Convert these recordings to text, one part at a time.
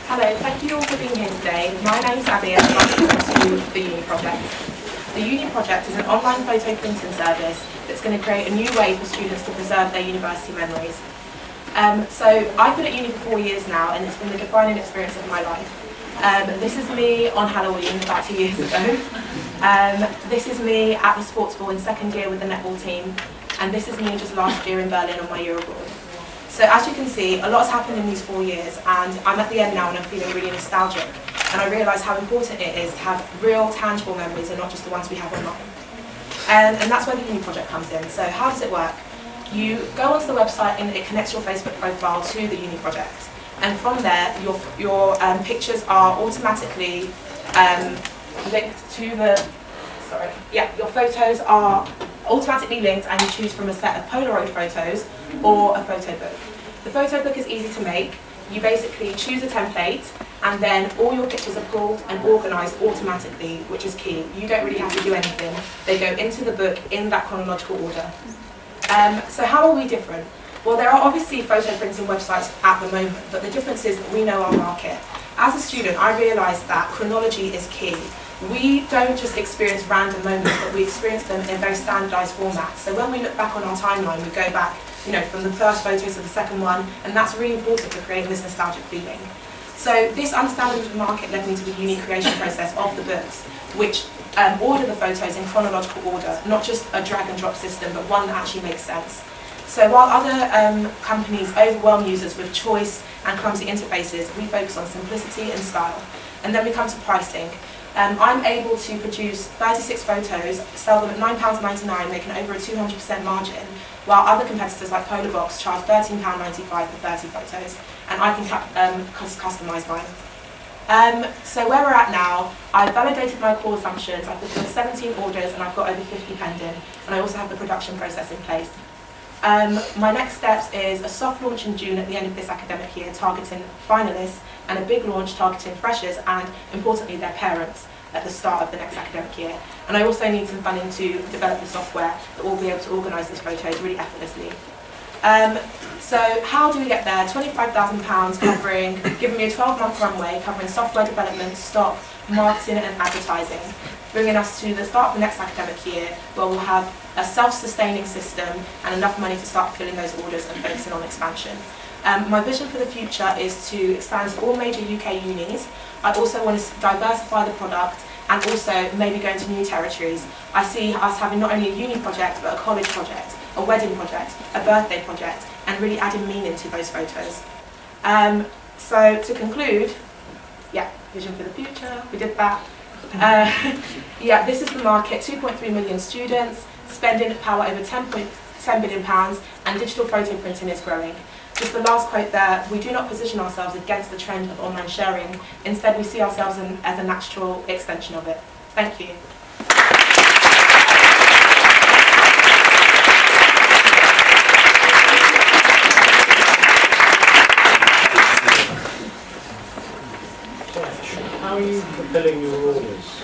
Hello, thank you all for being here today. My name is Abby and welcome to the Uni Project. The Uni Project is an online photo printing service that's going to create a new way for students to preserve their university memories. So I've been at uni for 4 years now and it's been the defining experience of my life. This is me on Halloween about 2 years ago. This is me at the sports ball in second year with the netball team. And this is me just last year in Berlin on my year abroad. So as you can see, a lot's happened in these 4 years and I'm at the end now and I'm feeling really nostalgic. And I realise how important it is to have real tangible memories and not just the ones we have online. And that's where the Uni Project comes in. So how does it work? You go onto the website and it connects your Facebook profile to the Uni Project. And from there, your pictures are automatically linked to the, your photos are automatically linked and you choose from a set of Polaroid photos or a photo book. The photo book is easy to make. You basically choose a template and then all your pictures are pulled and organised automatically, which is key. You don't really have to do anything. They go into the book in that chronological order. So how are we different? Well, there are obviously photo printing websites at the moment, but the difference is that we know our market. As a student, I realised that chronology is key. We don't just experience random moments, but we experience them in a very standardised format. So when we look back on our timeline, we go back, from the first photos to the second one, and that's really important for creating this nostalgic feeling. So this understanding of the market led me to the unique creation process of the books, which order the photos in chronological order, not just a drag and drop system, but one that actually makes sense. So while other companies overwhelm users with choice and clumsy interfaces, we focus on simplicity and style. And then we come to pricing. I'm able to produce 36 photos, sell them at £9.99, making over a 200% margin, while other competitors like Polarbox charge £13.95 for 30 photos, and I can customise mine. So where we're at now, I've validated my core assumptions, I've fulfilled 17 orders, and I've got over 50 pending, and I also have the production process in place. My next steps is a soft launch in June at the end of this academic year, targeting finalists, and a big launch targeting freshers and, importantly, their parents at the start of the next academic year. And I also need some funding to develop the software that will be able to organise these photos really effortlessly. So how do we get there? £25,000 covering, giving me a 12-month runway, covering software development, stock, marketing and advertising, bringing us to the start of the next academic year where we'll have a self-sustaining system and enough money to start filling those orders and focusing on expansion. My vision for the future is to expand to all major UK unis. I also want to diversify the product and also maybe go into new territories. I see us having not only a uni project but a college project, a wedding project, a birthday project, and really adding meaning to those photos. So to conclude, vision for the future, we did that. This is the market, 2.3 million students, spending power over £10 billion, and digital photo printing is growing. Just the last quote there, we do not position ourselves against the trend of online sharing, instead we see ourselves as a natural extension of it. Thank you. How are you fulfilling your orders?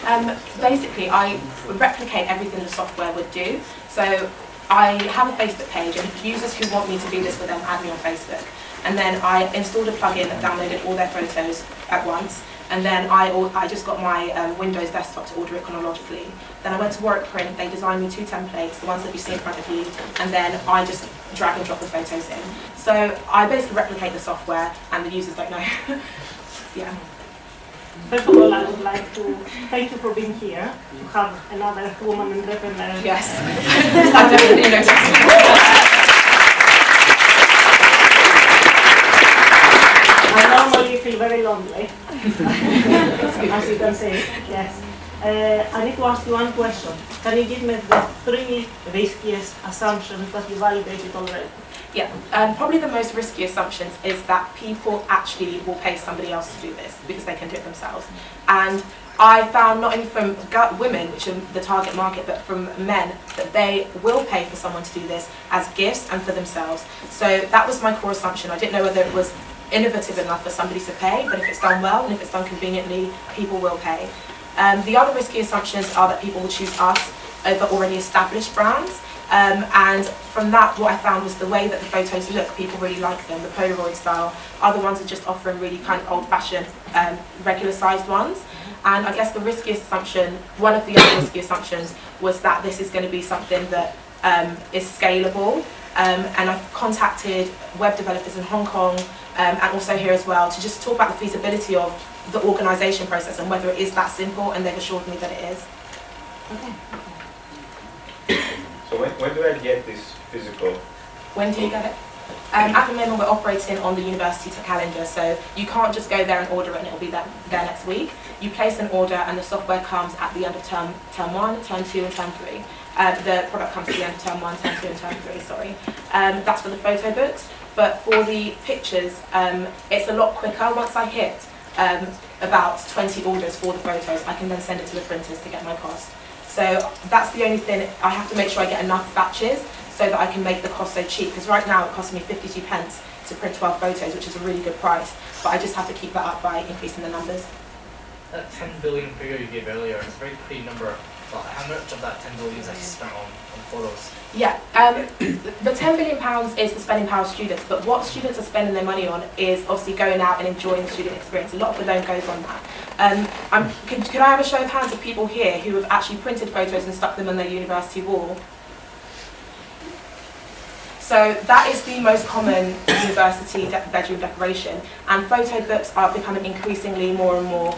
Basically, I replicate everything the software would do. So I have a Facebook page, and users who want me to do this for them add me on Facebook. And then I installed a plugin that downloaded all their photos at once. And then I just got my Windows desktop to order it chronologically. Then I went to Warwick Print, they designed me 2 templates, the ones that you see in front of you, and then I just drag and drop the photos in. So I basically replicate the software, and the users don't know. Yeah. First of all, I would like to thank you for being here, to have another woman entrepreneur. Yes. I definitely noticed. I normally feel very lonely, as you can see, yes. I need to ask you one question. Can you give me the 3 riskiest assumptions that you validated already? Yeah, probably the most risky assumptions is that people actually will pay somebody else to do this because they can do it themselves. And I found not only from women, which are the target market, but from men, that they will pay for someone to do this as gifts and for themselves. So that was my core assumption. I didn't know whether it was innovative enough for somebody to pay, but if it's done well and if it's done conveniently, people will pay. The other risky assumptions are that people will choose us over already established brands. And from that, what I found was the way that the photos look, people really like them, the Polaroid style. Other ones are just offering really kind of old-fashioned, regular-sized ones. And I guess the riskiest assumption, one of the other risky assumptions, was that this is going to be something that is scalable. And I've contacted web developers in Hong Kong and also here as well to just talk about the feasibility of the organisation process and whether it is that simple, and they've assured me that it is. Okay. So when do I get this physical? When do you get it? At the moment we're operating on the university calendar, so you can't just go there and order it and it'll be there next week. You place an order and the software comes at the end of term 1, term 2 and term 3. The product comes at the end of term 1, term 2 and term 3, sorry. That's for the photo books, but for the pictures it's a lot quicker. Once I hit about 20 orders for the photos, I can then send it to the printers to get my cost. So that's the only thing, I have to make sure I get enough batches so that I can make the cost so cheap, because right now it costs me 52 pence to print 12 photos, which is a really good price, but I just have to keep that up by increasing the numbers. That 10 billion figure you gave earlier is a very pretty number, but how much of that 10 billion is actually spent on photos? Yeah, the £10 billion is the spending power of students, but what students are spending their money on is obviously going out and enjoying the student experience. A lot of the loan goes on that. Could I have a show of hands of people here who have actually printed photos and stuck them on their university wall? So that is the most common university bedroom decoration, and photo books are becoming increasingly more and more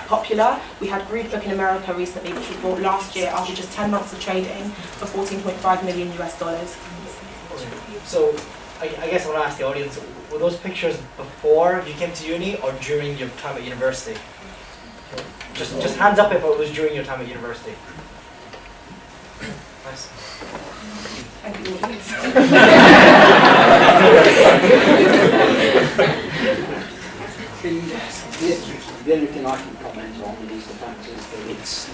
popular. We had Group Book in America recently, which was bought last year after just 10 months of trading for $14.5 million US. So I guess I want to ask the audience, were those pictures before you came to uni or during your time at university? Just hands up if it was during your time at university. Nice. Thank you, audience. The only thing I can comment on is the fact is that it's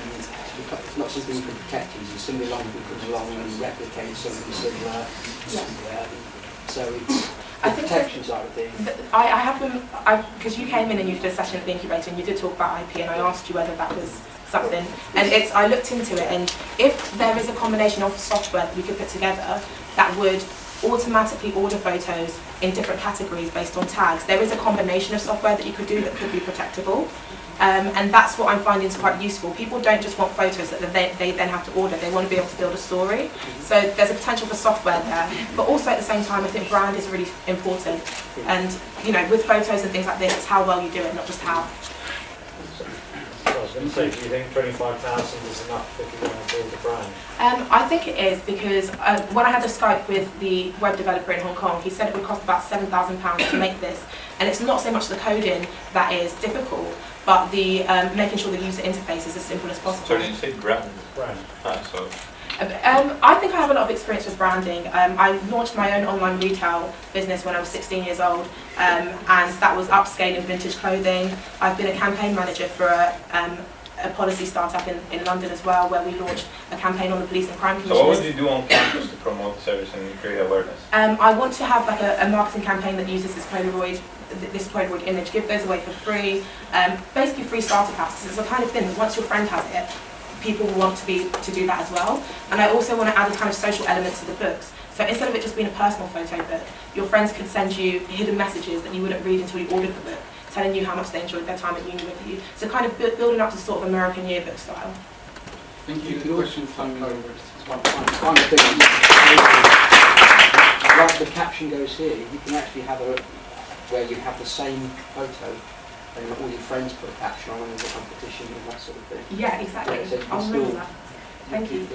not something you can protect easily. Somebody along who comes along and replicates something similar. Yeah. So it's the protection side of things. I have been, because you came in and you did a session at the Incubator and you did talk about IP, and I asked you whether that was something, and I looked into it, and if there is a combination of software that we could put together that would automatically order photos in different categories based on tags, there is a combination of software that you could do that could be protectable, and that's what I'm finding is quite useful. People don't just want photos that they then have to order, they want to be able to build a story. So there's a potential for software there, but also at the same time I think brand is really important, and you know, with photos and things like this, it's how well you do it, not just how. I was going to say, do you think 25,000 is enough if you want to build a brand? I think it is, because when I had the Skype with the web developer in Hong Kong, he said it would cost about £7,000 to make this, and it's not so much the coding that is difficult, but the making sure the user interface is as simple as possible. So did you say brand? Brand. So. I think I have a lot of experience with branding. I launched my own online retail business when I was 16 years old, and that was upscaling vintage clothing. I've been a campaign manager for a policy startup in London as well, where we launched a campaign on the police and crime commissioners. So what would you do on campus to promote the service and create awareness? I want to have like a marketing campaign that uses this Polaroid image, give those away for free, basically free starter packs. It's the kind of thing that once your friend has it, people will want to do that as well. And I also want to add a kind of social element to the books. So instead of it just being a personal photo book, your friends can send you hidden messages that you wouldn't read until you ordered the book, telling you how much they enjoyed their time at uni with you. So kind of building up to sort of American yearbook style. Thank you. The question from kind of thing. Like the caption goes here, you can actually have where you have the same photo and all your friends put a caption on and there's a competition and that sort of thing. Yeah, exactly. Yeah, so I'll remember that. Thank you.